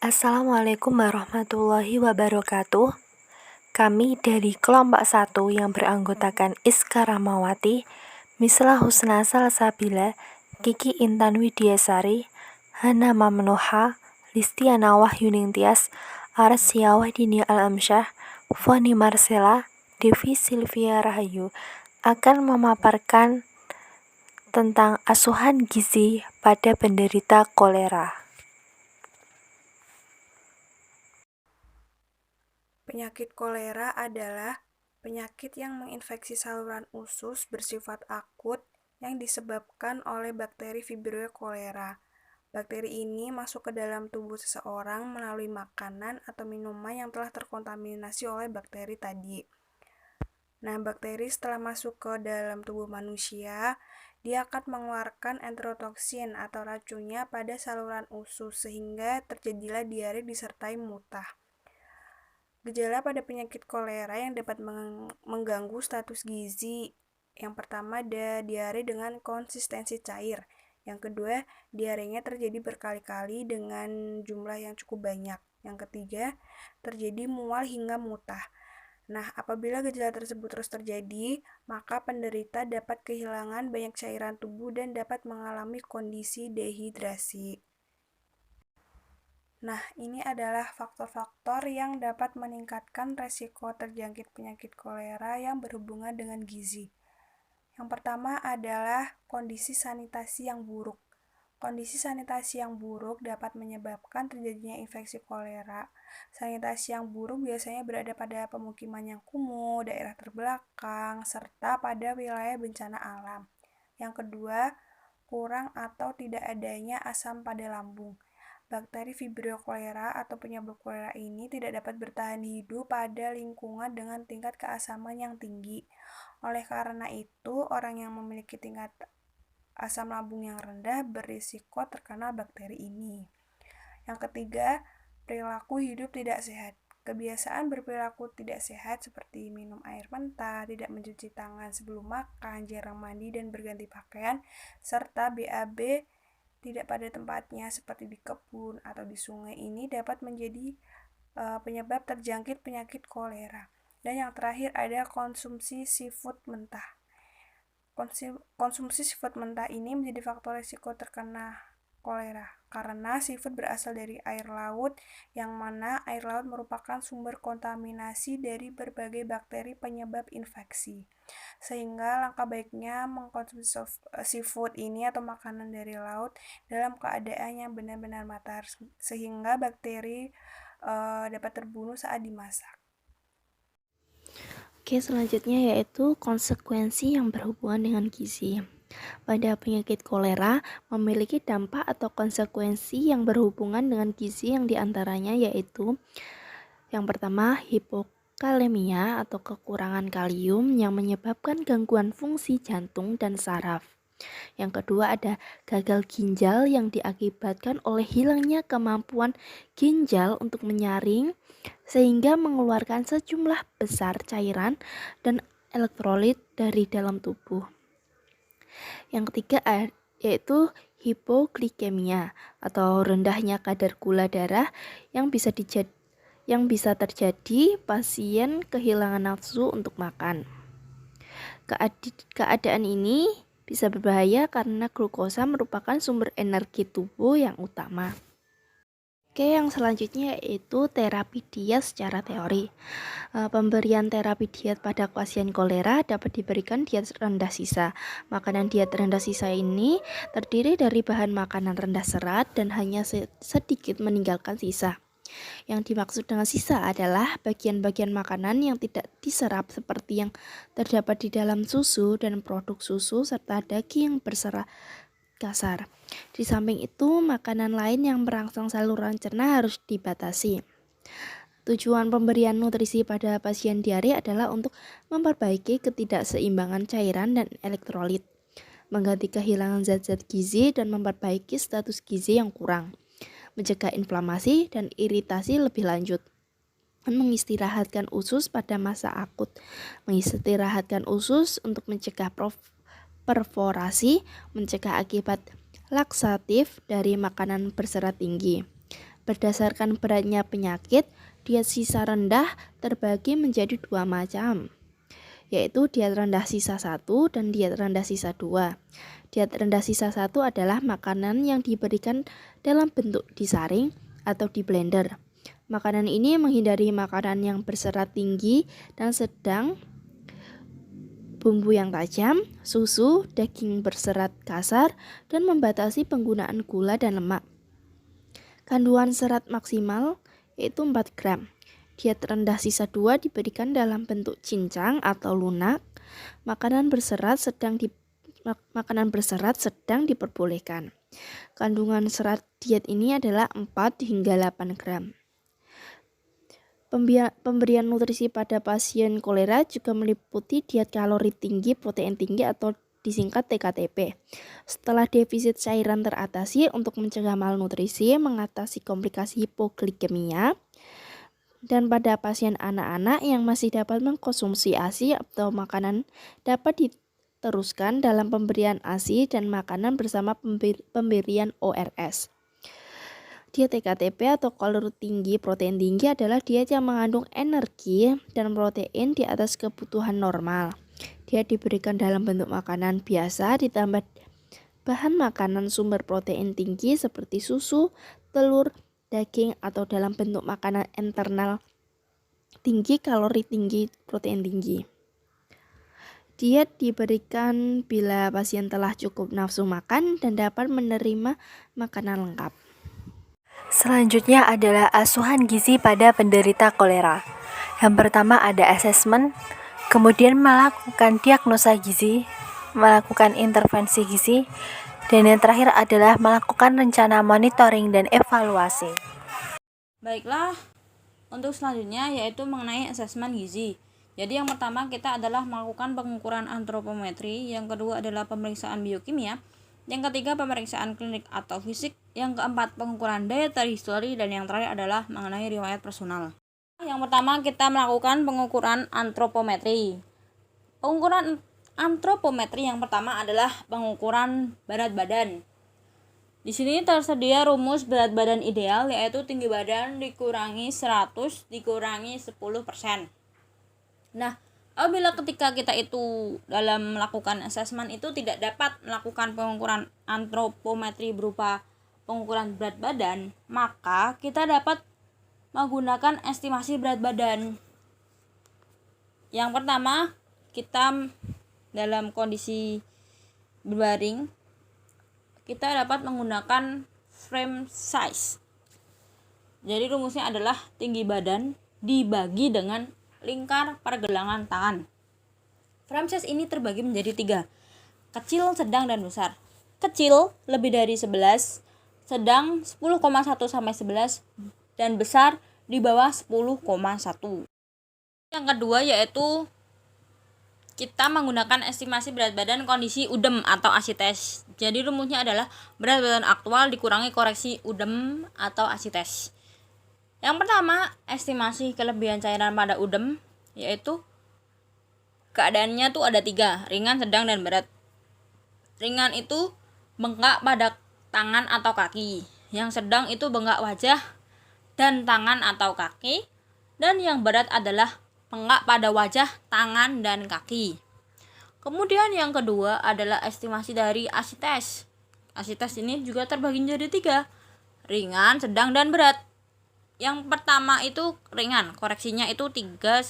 Assalamualaikum warahmatullahi wabarakatuh. Kami dari kelompok 1 yang beranggotakan Iska Rahmawati, Mislah Husna Salsabila, Kiki Intan Widiasari, Hana Mamnuha, Listiana Wahyuning Tias, Arsya Wahdini Alamsyah, Foni Marcella, Devi Silvia Rahayu akan memaparkan tentang asuhan gizi pada penderita kolera. Penyakit kolera adalah penyakit yang menginfeksi saluran usus bersifat akut yang disebabkan oleh bakteri Vibrio cholera. Bakteri ini masuk ke dalam tubuh seseorang melalui makanan atau minuman yang telah terkontaminasi oleh bakteri tadi. Nah, bakteri setelah masuk ke dalam tubuh manusia, dia akan mengeluarkan enterotoksin atau racunnya pada saluran usus sehingga terjadilah diare disertai muntah. Gejala pada penyakit kolera yang dapat mengganggu status gizi. Yang pertama ada diare dengan konsistensi cair. Yang kedua, diarenya terjadi berkali-kali dengan jumlah yang cukup banyak. Yang ketiga, terjadi mual hingga muntah. Nah, apabila gejala tersebut terus terjadi, maka penderita dapat kehilangan banyak cairan tubuh dan dapat mengalami kondisi dehidrasi. Nah, ini adalah faktor-faktor yang dapat meningkatkan resiko terjangkit penyakit kolera yang berhubungan dengan gizi. Yang pertama adalah kondisi sanitasi yang buruk. Kondisi sanitasi yang buruk dapat menyebabkan terjadinya infeksi kolera. Sanitasi yang buruk biasanya berada pada pemukiman yang kumuh, daerah terbelakang, serta pada wilayah bencana alam. Yang kedua, kurang atau tidak adanya asam pada lambung. Bakteri Vibrio cholera atau penyebab kolera ini tidak dapat bertahan hidup pada lingkungan dengan tingkat keasaman yang tinggi. Oleh karena itu, orang yang memiliki tingkat asam lambung yang rendah berisiko terkena bakteri ini. Yang ketiga, perilaku hidup tidak sehat. Kebiasaan berperilaku tidak sehat seperti minum air mentah, tidak mencuci tangan sebelum makan, jarang mandi dan berganti pakaian, serta BAB tidak pada tempatnya seperti di kebun atau di sungai ini dapat menjadi penyebab terjangkit penyakit kolera. Dan yang terakhir ada konsumsi seafood mentah. Konsumsi seafood mentah ini menjadi faktor risiko terkena kolera karena seafood berasal dari air laut yang mana air laut merupakan sumber kontaminasi dari berbagai bakteri penyebab infeksi. Sehingga langkah baiknya mengkonsumsi seafood ini atau makanan dari laut dalam keadaan yang benar-benar matang sehingga bakteri dapat terbunuh saat dimasak. Oke, selanjutnya yaitu konsekuensi yang berhubungan dengan gizi. Pada penyakit kolera memiliki dampak atau konsekuensi yang berhubungan dengan gizi yang diantaranya yaitu yang pertama hipokalemia atau kekurangan kalium yang menyebabkan gangguan fungsi jantung dan saraf. Yang kedua ada gagal ginjal yang diakibatkan oleh hilangnya kemampuan ginjal untuk menyaring sehingga mengeluarkan sejumlah besar cairan dan elektrolit dari dalam tubuh. Yang ketiga yaitu hipoglikemia atau rendahnya kadar gula darah yang bisa terjadi pasien kehilangan nafsu untuk makan. Keadaan ini bisa berbahaya karena glukosa merupakan sumber energi tubuh yang utama. Oke, yang selanjutnya yaitu terapi diet secara teori. Pemberian terapi diet pada pasien kolera dapat diberikan diet rendah sisa. Makanan diet rendah sisa ini terdiri dari bahan makanan rendah serat dan hanya sedikit meninggalkan sisa. Yang dimaksud dengan sisa adalah bagian-bagian makanan yang tidak diserap seperti yang terdapat di dalam susu dan produk susu serta daging yang berserat kasar. Di samping itu, makanan lain yang merangsang saluran cerna harus dibatasi. Tujuan pemberian nutrisi pada pasien diare adalah untuk memperbaiki ketidakseimbangan cairan dan elektrolit, mengganti kehilangan zat-zat gizi dan memperbaiki status gizi yang kurang, mencegah inflamasi dan iritasi lebih lanjut, mengistirahatkan usus pada masa akut, mengistirahatkan usus untuk mencegah perforasi, mencegah akibat laksatif dari makanan berserat tinggi, Berdasarkan beratnya penyakit, diet sisa rendah terbagi menjadi 2 macam, yaitu diet rendah sisa 1 dan diet rendah sisa 2. Diet rendah sisa 1 adalah makanan yang diberikan dalam bentuk disaring atau di blender. Makanan ini menghindari makanan yang berserat tinggi dan sedang, bumbu yang tajam, susu, daging berserat kasar, dan membatasi penggunaan gula dan lemak. Kandungan serat maksimal yaitu 4 gram. Diet rendah sisa 2 diberikan dalam bentuk cincang atau lunak. Makanan berserat sedang diperbolehkan. Kandungan serat diet ini adalah 4 hingga 8 gram. Pemberian nutrisi pada pasien kolera juga meliputi diet kalori tinggi, protein tinggi atau disingkat TKTP. Setelah defisit cairan teratasi untuk mencegah malnutrisi, mengatasi komplikasi hipoglikemia, dan pada pasien anak-anak yang masih dapat mengkonsumsi ASI atau makanan dapat diteruskan dalam pemberian ASI dan makanan bersama pemberian ORS. Diet TKTP atau kalori tinggi, protein tinggi adalah diet yang mengandung energi dan protein di atas kebutuhan normal. Diet diberikan dalam bentuk makanan biasa ditambah bahan makanan sumber protein tinggi seperti susu, telur, daging atau dalam bentuk makanan internal tinggi, kalori tinggi, protein tinggi. Diet diberikan bila pasien telah cukup nafsu makan dan dapat menerima makanan lengkap. Selanjutnya adalah asuhan gizi pada penderita kolera. Yang pertama ada asesmen, kemudian melakukan diagnosa gizi, melakukan intervensi gizi, dan yang terakhir adalah melakukan rencana monitoring dan evaluasi. Baiklah, untuk selanjutnya yaitu mengenai asesmen gizi. Jadi yang pertama kita adalah melakukan pengukuran antropometri, yang kedua adalah pemeriksaan biokimia, yang ketiga pemeriksaan klinik atau fisik, yang keempat pengukuran dietary history, dan yang terakhir adalah mengenai riwayat personal. Yang pertama kita melakukan pengukuran antropometri. Pengukuran antropometri yang pertama adalah pengukuran berat badan. Di sini tersedia rumus berat badan ideal, yaitu tinggi badan dikurangi 100 dikurangi 10%. Nah, apabila ketika kita itu dalam melakukan asesmen itu tidak dapat melakukan pengukuran antropometri berupa pengukuran berat badan, maka kita dapat menggunakan estimasi berat badan. Yang pertama, kita dalam kondisi berbaring, kita dapat menggunakan frame size. Jadi rumusnya adalah tinggi badan dibagi dengan lingkar pergelangan tangan. Frame size ini terbagi menjadi 3, kecil, sedang, dan besar. Kecil lebih dari 11, sedang 10,1 sampai 11, dan besar di bawah 10,1. Yang kedua yaitu kita menggunakan estimasi berat badan kondisi UDEM atau ASI tes. Jadi rumusnya adalah berat badan aktual dikurangi koreksi UDEM atau ASI tes. Yang pertama, estimasi kelebihan cairan pada UDEM, yaitu keadaannya tuh ada 3, ringan, sedang, dan berat. Ringan itu bengkak pada tangan atau kaki. Yang sedang itu bengkak wajah dan tangan atau kaki. Dan yang berat adalah bengkak pada wajah, tangan, dan kaki. Kemudian yang kedua adalah estimasi dari ASI tes. ASI tes ini juga terbagi menjadi 3, ringan, sedang, dan berat. Yang pertama itu ringan, koreksinya itu 3-5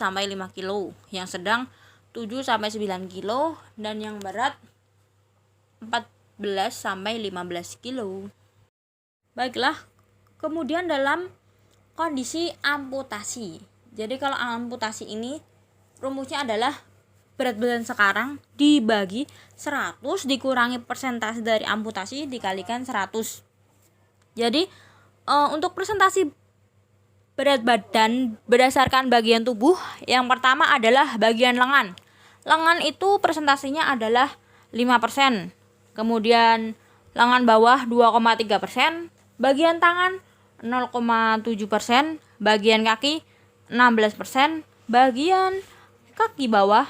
kilo. Yang sedang 7-9 kilo. Dan yang berat 14-15 kilo. Baiklah, kemudian dalam kondisi amputasi. Jadi kalau amputasi ini rumusnya adalah berat badan sekarang dibagi 100 dikurangi persentase dari amputasi dikalikan 100. Jadi untuk persentase berat badan berdasarkan bagian tubuh, yang pertama adalah bagian lengan. Lengan itu persentasenya adalah 5%. Kemudian lengan bawah 2,3%, bagian tangan 0,7%, bagian kaki 16%, bagian kaki bawah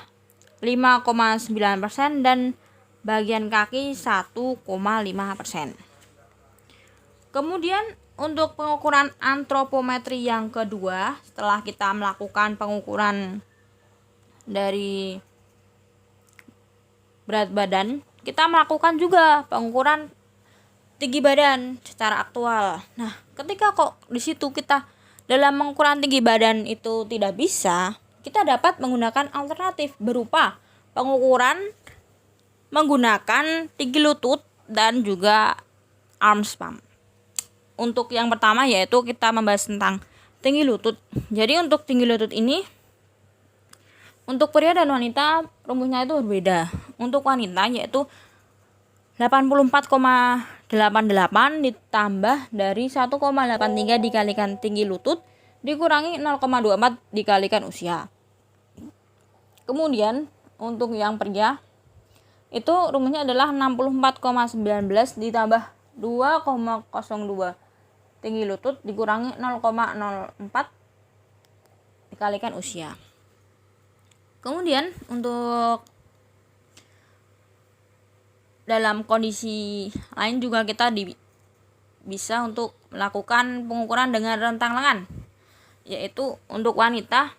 5,9%, dan bagian kaki 1,5%. Kemudian untuk pengukuran antropometri yang kedua, setelah kita melakukan pengukuran dari berat badan, kita melakukan juga pengukuran tinggi badan secara aktual. Nah, ketika kok di situ kita dalam pengukuran tinggi badan itu tidak bisa, kita dapat menggunakan alternatif berupa pengukuran menggunakan tinggi lutut dan juga arm span. Untuk yang pertama yaitu kita membahas tentang tinggi lutut. Jadi untuk tinggi lutut ini untuk pria dan wanita rumusnya itu berbeda. Untuk wanita yaitu 84,88 ditambah dari 1,83 dikalikan tinggi lutut dikurangi 0,24 dikalikan usia. Kemudian untuk yang pria itu rumusnya adalah 64,19 ditambah 2,02 tinggi lutut dikurangi 0,04 dikalikan usia. Kemudian untuk dalam kondisi lain juga kita bisa untuk melakukan pengukuran dengan rentang lengan, yaitu untuk wanita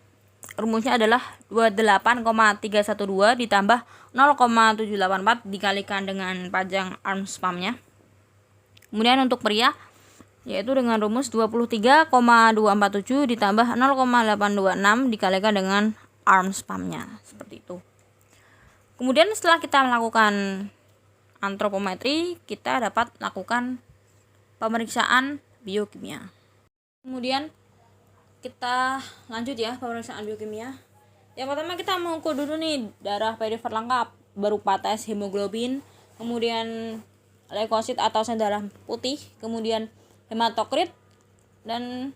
rumusnya adalah 28,312 ditambah 0,784 dikalikan dengan panjang arm span-nya. Kemudian untuk pria yaitu dengan rumus 23,247 ditambah 0,826 dikalikan dengan arm span-nya, seperti itu. Kemudian setelah kita melakukan antropometri, kita dapat lakukan pemeriksaan biokimia. Kemudian kita lanjut ya pemeriksaan biokimia. Yang pertama kita mengukur dulu nih darah perifer lengkap berupa tes hemoglobin, kemudian leukosit atau sel darah putih, kemudian hematokrit dan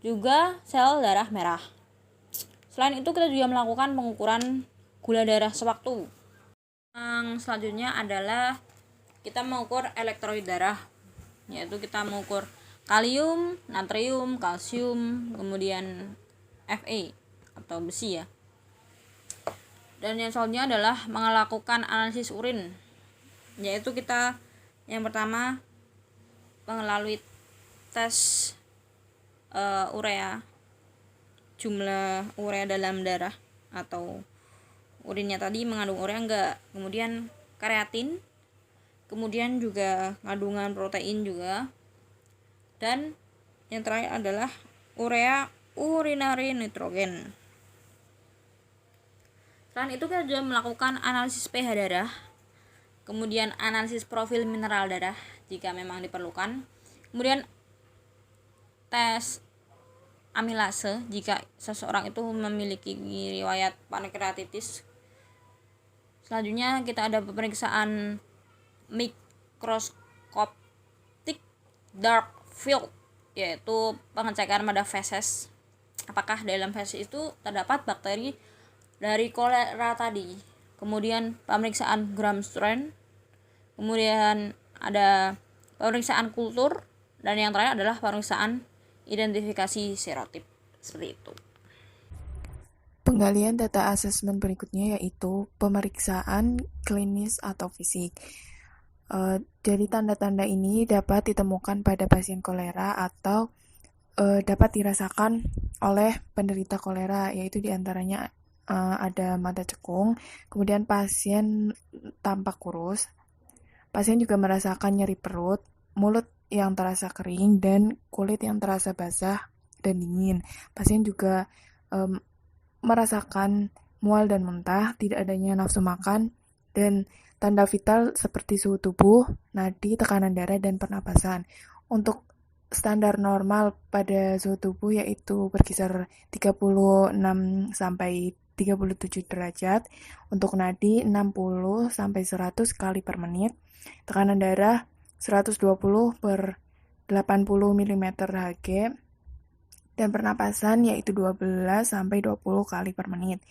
juga sel darah merah. Selain itu kita juga melakukan pengukuran gula darah sewaktu. Yang selanjutnya adalah kita mengukur elektrolit darah, yaitu kita mengukur kalium, natrium, kalsium, kemudian Fe atau besi ya. Dan yang selanjutnya adalah melakukan analisis urin, yaitu kita yang pertama melalui tes urea, jumlah urea dalam darah atau urinnya tadi mengandung urea enggak, kemudian kreatin, kemudian juga kandungan protein juga, dan yang terakhir adalah urea urinary nitrogen. Selain itu kita juga melakukan analisis pH darah, kemudian analisis profil mineral darah jika memang diperlukan, kemudian tes amilase jika seseorang itu memiliki riwayat pankreatitis. Selanjutnya kita ada pemeriksaan mikroskopik dark field, yaitu pengecekan pada feses apakah dalam feses itu terdapat bakteri dari kolera tadi. Kemudian pemeriksaan gram strain, kemudian ada pemeriksaan kultur, dan yang terakhir adalah pemeriksaan identifikasi serotip, seperti itu. Penggalian data asesmen berikutnya yaitu pemeriksaan klinis atau fisik. Dari tanda-tanda ini dapat ditemukan pada pasien kolera atau dapat dirasakan oleh penderita kolera, yaitu diantaranya ada mata cekung, kemudian pasien tampak kurus, pasien juga merasakan nyeri perut, mulut yang terasa kering, dan kulit yang terasa basah dan dingin. Pasien juga merasakan mual dan muntah, tidak adanya nafsu makan, dan tanda vital seperti suhu tubuh, nadi, tekanan darah, dan pernapasan. Untuk standar normal pada suhu tubuh yaitu berkisar 36 sampai 37 derajat, untuk nadi 60 sampai 100 kali per menit, tekanan darah 120 per 80 mm Hg, dan pernapasan yaitu 12 sampai 20 kali per menit.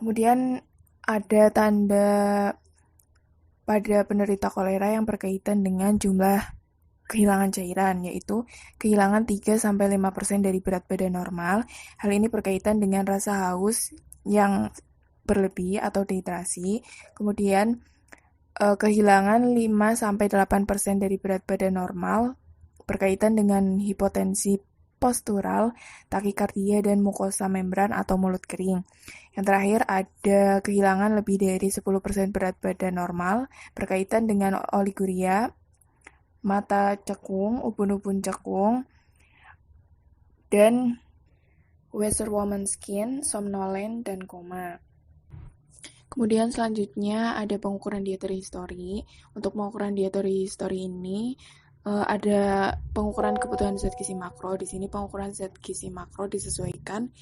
Kemudian ada tanda pada penderita kolera yang berkaitan dengan jumlah kehilangan cairan, yaitu kehilangan 3-5% dari berat badan normal. Hal ini berkaitan dengan rasa haus yang berlebih atau dehidrasi. Kemudian kehilangan 5-8% dari berat badan normal berkaitan dengan hipotensi postural, takikardia, dan mukosa membran atau mulut kering. Yang terakhir ada kehilangan lebih dari 10% berat badan normal, berkaitan dengan oliguria, mata cekung, ubun-ubun cekung, dan Wasserwoman skin, somnolent, dan koma. Kemudian selanjutnya ada pengukuran dietary history. Untuk pengukuran dietary history ini ada pengukuran kebutuhan zat gizi makro. Di sini pengukuran zat gizi makro disesuaikan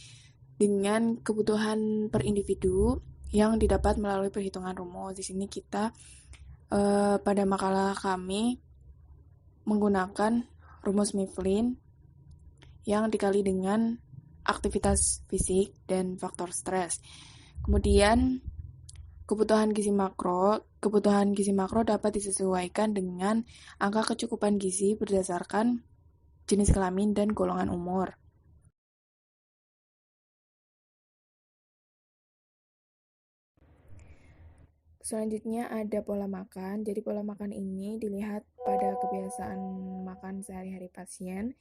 dengan kebutuhan per individu yang didapat melalui perhitungan rumus. Di sini kita pada makalah kami menggunakan rumus Mifflin yang dikali dengan aktivitas fisik dan faktor stres. Kemudian kebutuhan gizi makro dapat disesuaikan dengan angka kecukupan gizi berdasarkan jenis kelamin dan golongan umur. Selanjutnya ada pola makan. Jadi pola makan ini dilihat pada kebiasaan makan sehari-hari pasien,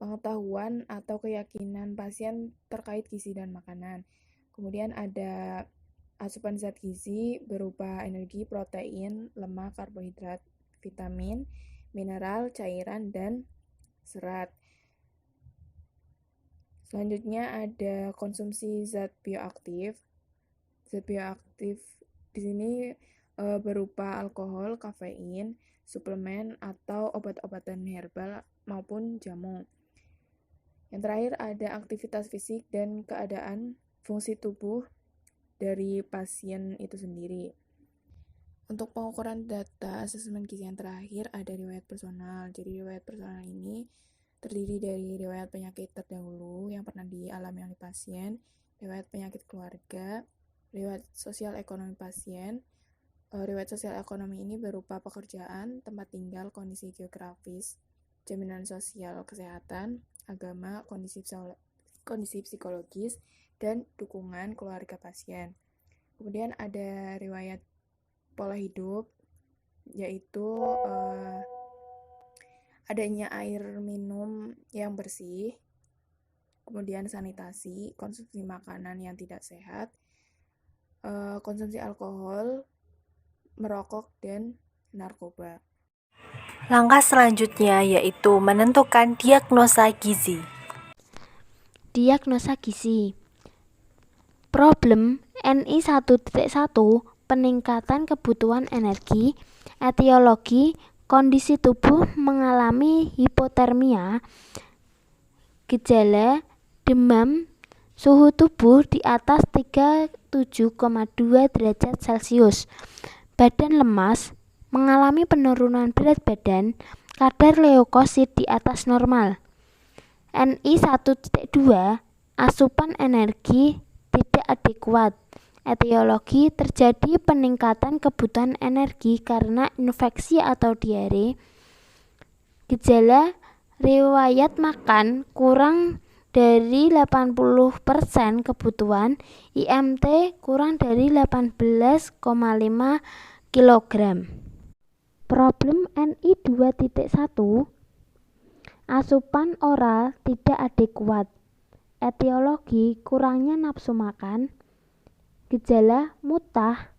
pengetahuan atau keyakinan pasien terkait gizi dan makanan. Kemudian ada asupan zat gizi berupa energi, protein, lemak, karbohidrat, vitamin, mineral, cairan, dan serat. Selanjutnya ada konsumsi zat bioaktif. Zat bioaktif di sini berupa alkohol, kafein, suplemen, atau obat-obatan herbal maupun jamu. Yang terakhir ada aktivitas fisik dan keadaan fungsi tubuh dari pasien itu sendiri. Untuk pengukuran data asesmen gizi yang terakhir ada riwayat personal. Jadi riwayat personal ini terdiri dari riwayat penyakit terdahulu yang pernah dialami oleh pasien, riwayat penyakit keluarga, riwayat sosial ekonomi pasien. Riwayat sosial ekonomi ini berupa pekerjaan, tempat tinggal, kondisi geografis, jaminan sosial kesehatan, agama, kondisi psikologis, dan dukungan keluarga pasien. Kemudian ada riwayat pola hidup, yaitu adanya air minum yang bersih, kemudian sanitasi, konsumsi makanan yang tidak sehat, konsumsi alkohol, merokok, dan narkoba. Langkah selanjutnya yaitu menentukan diagnosa gizi. Diagnosa gizi. Problem NI 1.1 peningkatan kebutuhan energi, etiologi, kondisi tubuh mengalami hipotermia, gejala, demam, suhu tubuh di atas 37,2 derajat Celcius, badan lemas, mengalami penurunan berat badan, kadar leukosit di atas normal. NI 1.2 asupan energi tidak adekuat. Etiologi terjadi peningkatan kebutuhan energi karena infeksi atau diare. Gejala riwayat makan kurang dari 80% kebutuhan, IMT kurang dari 18,5 kg. Problem NI 2.1 asupan oral tidak adekuat. Etiologi kurangnya nafsu makan, gejala mutah,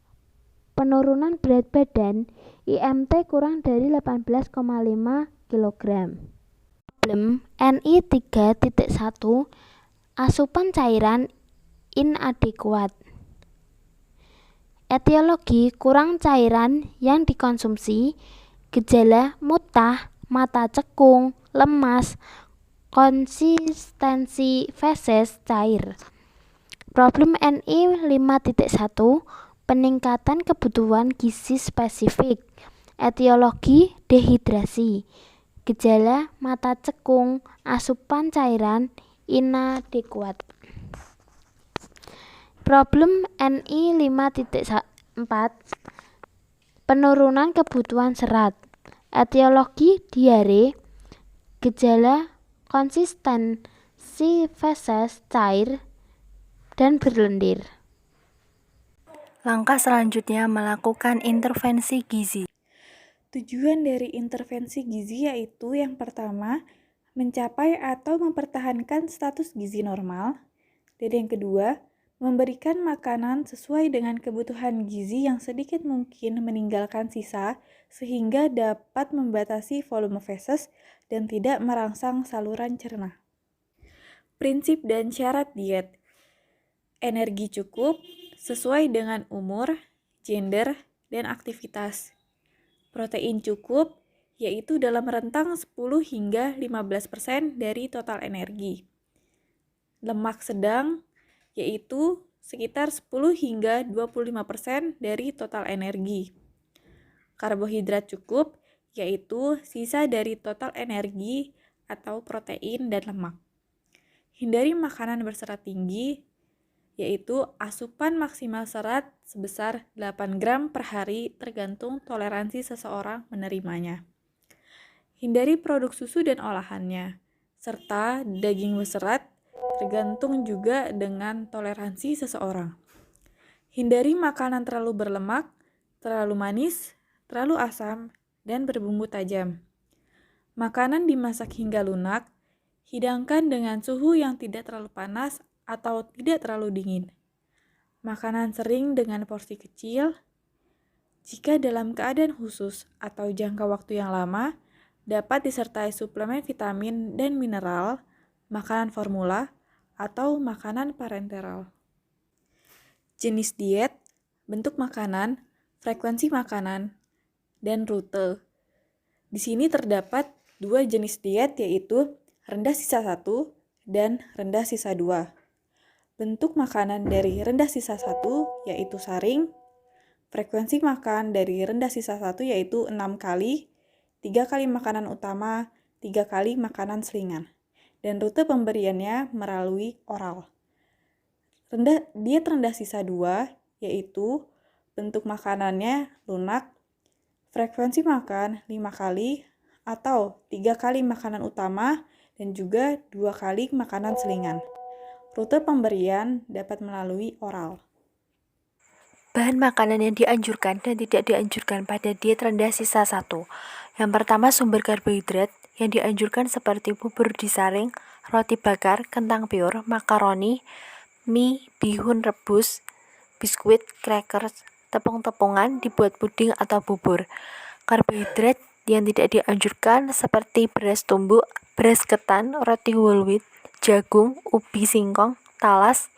penurunan berat badan, IMT kurang dari 18,5 kg. Problem NI 3.1 asupan cairan inadekuat. Etiologi kurang cairan yang dikonsumsi, gejala mutah, mata cekung, lemas, konsistensi feses cair. Problem NI 5.1 peningkatan kebutuhan gizi spesifik. Etiologi dehidrasi. Gejala mata cekung, asupan cairan inadekuat. Problem NI 5.4 penurunan kebutuhan serat. Etiologi diare. Gejala konsistensi feses cair dan berlendir. Langkah selanjutnya melakukan intervensi gizi. Tujuan dari intervensi gizi yaitu yang pertama, mencapai atau mempertahankan status gizi normal, dan yang kedua, memberikan makanan sesuai dengan kebutuhan gizi yang sedikit mungkin meninggalkan sisa sehingga dapat membatasi volume feses dan tidak merangsang saluran cerna. Prinsip dan syarat diet. Energi cukup sesuai dengan umur, gender, dan aktivitas. Protein cukup yaitu dalam rentang 10 hingga 15% dari total energi. Lemak sedang yaitu sekitar 10 hingga 25% dari total energi. Karbohidrat cukup yaitu sisa dari total energi atau protein dan lemak. Hindari makanan berserat tinggi yaitu asupan maksimal serat sebesar 8 gram per hari tergantung toleransi seseorang menerimanya. Hindari produk susu dan olahannya, serta daging berserat tergantung juga dengan toleransi seseorang. Hindari makanan terlalu berlemak, terlalu manis, terlalu asam, dan berbumbu tajam. Makanan dimasak hingga lunak, hidangkan dengan suhu yang tidak terlalu panas atau tidak terlalu dingin. Makanan sering dengan porsi kecil. Jika dalam keadaan khusus atau jangka waktu yang lama, dapat disertai suplemen vitamin dan mineral, makanan formula, atau makanan parenteral. Jenis diet, bentuk makanan, frekuensi makanan, dan rute. Di sini terdapat 2 jenis diet yaitu rendah sisa 1 dan rendah sisa 2. Bentuk makanan dari rendah sisa 1 yaitu saring. Frekuensi makan dari rendah sisa 1 yaitu 6 kali, 3 kali makanan utama, 3 kali makanan selingan. Dan rute pemberiannya melalui oral. Diet rendah sisa 2 yaitu bentuk makanannya lunak, frekuensi makan 5 kali atau 3 kali makanan utama dan juga 2 kali makanan selingan. Rute pemberian dapat melalui oral. Bahan makanan yang dianjurkan dan tidak dianjurkan pada diet rendah sisa 1. Yang pertama, sumber karbohidrat yang dianjurkan seperti bubur disaring, roti bakar, kentang pure, makaroni, mie, bihun rebus, biskuit, crackers, tepung-tepungan dibuat puding atau bubur. Karbohidrat yang tidak dianjurkan seperti beras tumbuk, beras ketan, roti whole wheat, jagung, ubi singkong, talas,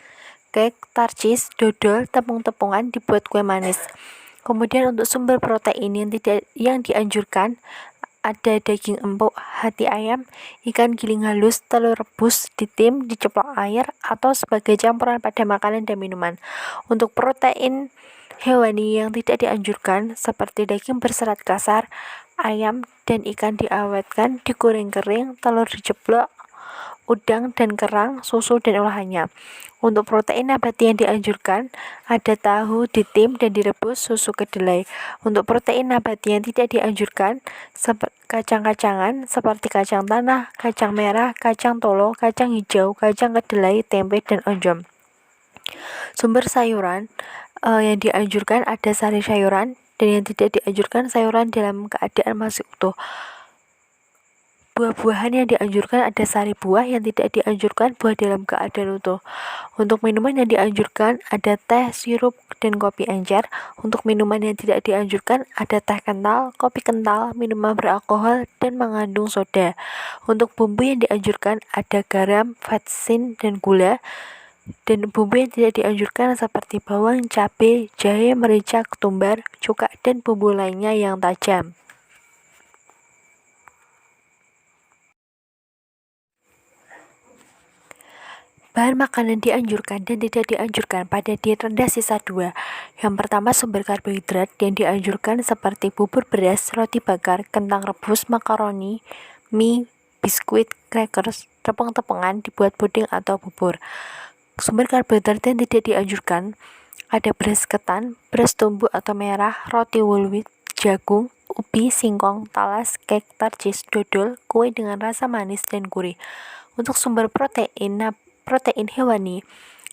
cake, tarcis, dodol, tepung-tepungan dibuat kue manis. Kemudian untuk sumber protein yang dianjurkan ada daging empuk, hati ayam, ikan giling halus, telur rebus, ditim, diceplok air, atau sebagai campuran pada makanan dan minuman. Untuk protein hewani yang tidak dianjurkan seperti daging berserat kasar, ayam dan ikan diawetkan, digoreng kering, telur diceplok, udang dan kerang, susu dan olahannya. Untuk protein nabati yang dianjurkan ada tahu, ditim dan direbus, susu kedelai. Untuk protein nabati yang tidak dianjurkan kacang-kacangan seperti kacang tanah, kacang merah, kacang tolo, kacang hijau, kacang kedelai, tempe dan oncom. Sumber sayuran yang dianjurkan ada sari sayuran dan yang tidak dianjurkan sayuran dalam keadaan masih utuh. Buah-buahan yang dianjurkan ada sari buah, yang tidak dianjurkan buah dalam keadaan utuh. Untuk minuman yang dianjurkan ada teh, sirup, dan kopi encer. Untuk minuman yang tidak dianjurkan ada teh kental, kopi kental, minuman beralkohol, dan mengandung soda. Untuk bumbu yang dianjurkan ada garam, vetsin, dan gula. Dan bumbu yang tidak dianjurkan seperti bawang, cabai, jahe, merica, ketumbar, cuka, dan bumbu lainnya yang tajam. Bahan makanan dianjurkan dan tidak dianjurkan pada diet rendah sisa 2. Yang pertama, sumber karbohidrat yang dianjurkan seperti bubur beras, roti bakar, kentang rebus, makaroni, mie, biskuit, crackers, tepung-tepungan dibuat puding atau bubur. Sumber karbohidrat yang tidak dianjurkan ada beras ketan, beras tumbuk atau merah, roti whole wheat, jagung, ubi, singkong, talas, cake, tarcis, dodol, kue dengan rasa manis dan gurih. Untuk sumber protein hewani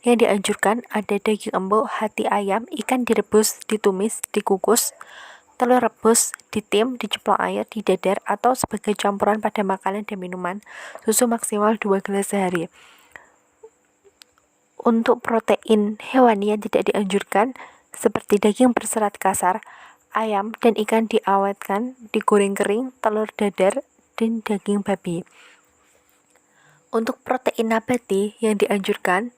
yang dianjurkan ada daging empuk, hati ayam, ikan direbus, ditumis, dikukus, telur rebus, ditim, diceplok air, didadar, atau sebagai campuran pada makanan dan minuman, susu maksimal 2 gelas sehari. Untuk protein hewani yang tidak dianjurkan, seperti daging berserat kasar, ayam dan ikan diawetkan, digoreng kering, telur dadar, dan daging babi. Untuk protein nabati yang dianjurkan,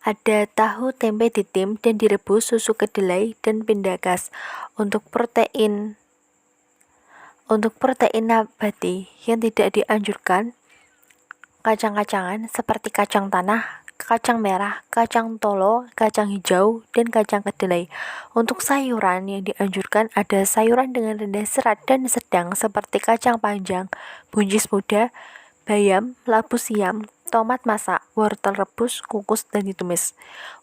ada tahu, tempe ditim dan direbus, susu kedelai, dan pindakas. Untuk protein nabati yang tidak dianjurkan, kacang-kacangan seperti kacang tanah, kacang merah, kacang tolo, kacang hijau, dan kacang kedelai. Untuk sayuran yang dianjurkan ada sayuran dengan rendah serat dan sedang seperti kacang panjang, buncis muda, bayam, labu siam, tomat masak, wortel rebus, kukus, dan ditumis.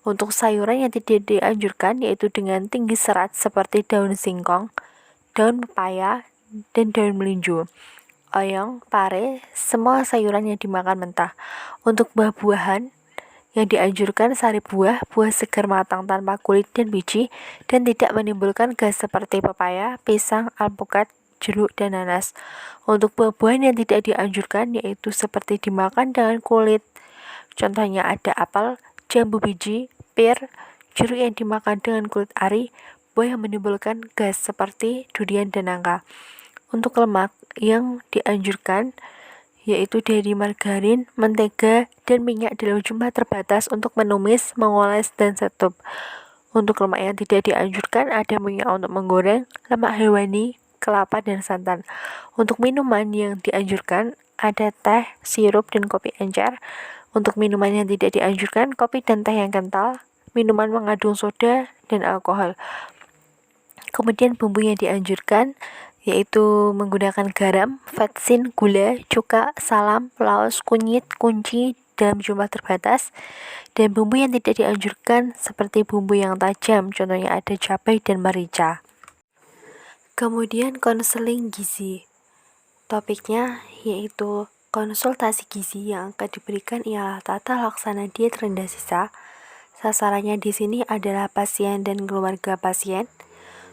Untuk sayuran yang tidak dianjurkan yaitu dengan tinggi serat seperti daun singkong, daun pepaya, dan daun melinjo, oyong, pare, semua sayuran yang dimakan mentah. Untuk buah-buahan yang dianjurkan sari buah, buah segar matang tanpa kulit dan biji, dan tidak menimbulkan gas seperti pepaya, pisang, alpukat, jeruk, dan nanas. Untuk buah-buahan yang tidak dianjurkan yaitu seperti dimakan dengan kulit, contohnya ada apel, jambu biji, pir, jeruk yang dimakan dengan kulit ari, buah yang menimbulkan gas seperti durian dan nangka. Untuk lemak yang dianjurkan yaitu dari margarin, mentega, dan minyak dalam jumlah terbatas untuk menumis, mengoles, dan setup. Untuk lemak yang tidak dianjurkan ada minyak untuk menggoreng, lemak hewani, kelapa, dan santan. Untuk minuman yang dianjurkan ada teh, sirup, dan kopi encer. Untuk minuman yang tidak dianjurkan, kopi dan teh yang kental, minuman mengandung soda, dan alkohol. Kemudian bumbu yang dianjurkan yaitu menggunakan garam, vetsin, gula, cuka, salam, laos, kunyit, kunci dalam jumlah terbatas. Dan bumbu yang tidak dianjurkan seperti bumbu yang tajam, contohnya ada cabai dan merica. Kemudian konseling gizi. Topiknya yaitu konsultasi gizi yang akan diberikan ialah tata laksana diet rendah sisa. Sasarannya di sini adalah pasien dan keluarga pasien.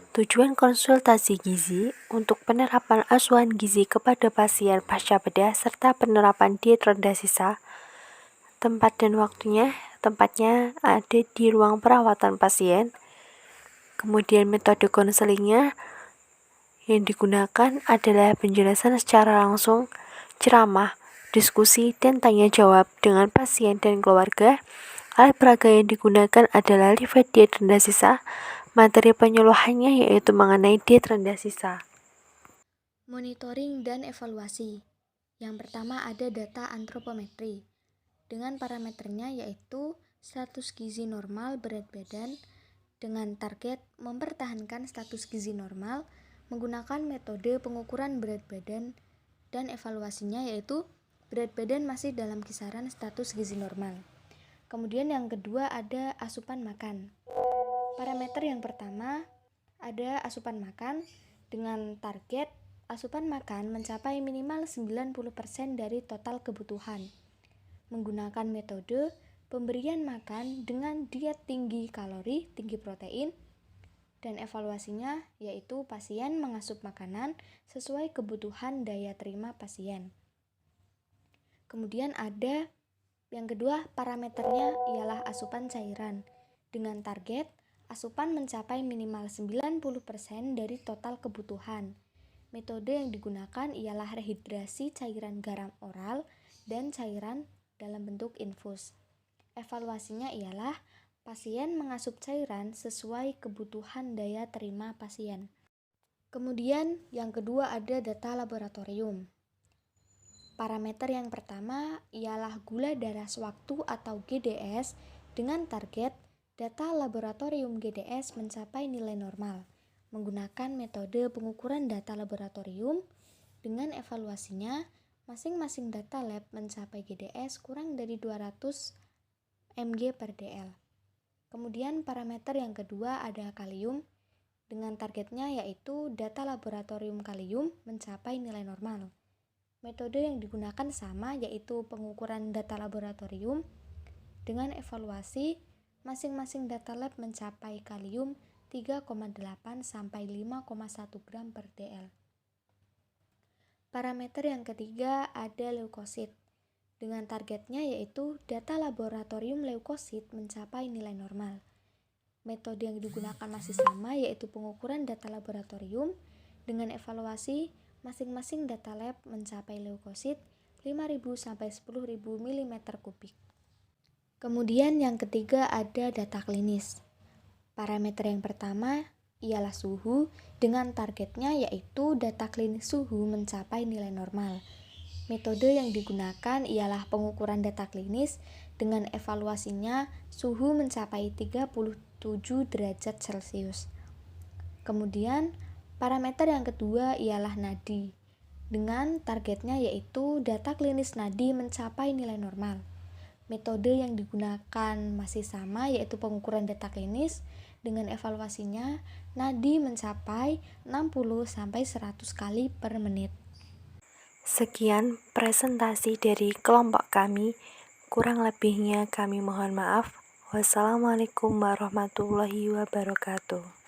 Tujuan konsultasi gizi untuk penerapan asuhan gizi kepada pasien pasca bedah serta penerapan diet rendah sisa. Tempat dan waktunya, tempatnya ada di ruang perawatan pasien. Kemudian metode konselingnya yang digunakan adalah penjelasan secara langsung, ceramah, diskusi, dan tanya jawab dengan pasien dan keluarga. Alat peraga yang digunakan adalah livet diet rendah sisa. Materi penyuluhannya yaitu mengenai diet rendah sisa. Monitoring dan evaluasi. Yang pertama ada data antropometri. Dengan parameternya yaitu status gizi normal berat badan dengan target mempertahankan status gizi normal menggunakan metode pengukuran berat badan, dan evaluasinya yaitu berat badan masih dalam kisaran status gizi normal. Kemudian yang kedua ada asupan makan. Parameter yang pertama ada asupan makan dengan target asupan makan mencapai minimal 90% dari total kebutuhan. Menggunakan metode pemberian makan dengan diet tinggi kalori, tinggi protein, dan evaluasinya yaitu pasien mengasup makanan sesuai kebutuhan daya terima pasien. Kemudian ada yang kedua, parameternya ialah asupan cairan dengan target asupan mencapai minimal 90% dari total kebutuhan. Metode yang digunakan ialah rehidrasi cairan garam oral dan cairan dalam bentuk infus. Evaluasinya ialah pasien mengasup cairan sesuai kebutuhan daya terima pasien. Kemudian yang kedua ada data laboratorium. Parameter yang pertama ialah gula darah sewaktu atau GDS dengan target data laboratorium GDS mencapai nilai normal. Menggunakan metode pengukuran data laboratorium dengan evaluasinya masing-masing data lab mencapai GDS kurang dari 200 mg per dl. Kemudian parameter yang kedua ada kalium dengan targetnya yaitu data laboratorium kalium mencapai nilai normal. Metode yang digunakan sama yaitu pengukuran data laboratorium dengan evaluasi masing-masing data lab mencapai kalium 3,8 sampai 5,1 gram per dl. Parameter yang ketiga ada leukosit. Dengan targetnya yaitu data laboratorium leukosit mencapai nilai normal. Metode yang digunakan masih sama yaitu pengukuran data laboratorium dengan evaluasi masing-masing data lab mencapai leukosit 5.000 sampai 10.000 mm3. Kemudian yang ketiga ada data klinis. Parameter yang pertama ialah suhu dengan targetnya yaitu data klinis suhu mencapai nilai normal. Metode yang digunakan ialah pengukuran data klinis dengan evaluasinya suhu mencapai 37 derajat Celcius. Kemudian parameter yang kedua ialah nadi dengan targetnya yaitu data klinis nadi mencapai nilai normal. Metode yang digunakan masih sama yaitu pengukuran data klinis dengan evaluasinya nadi mencapai 60 sampai 100 kali per menit. Sekian presentasi dari kelompok kami. Kurang lebihnya kami mohon maaf. Wassalamualaikum warahmatullahi wabarakatuh.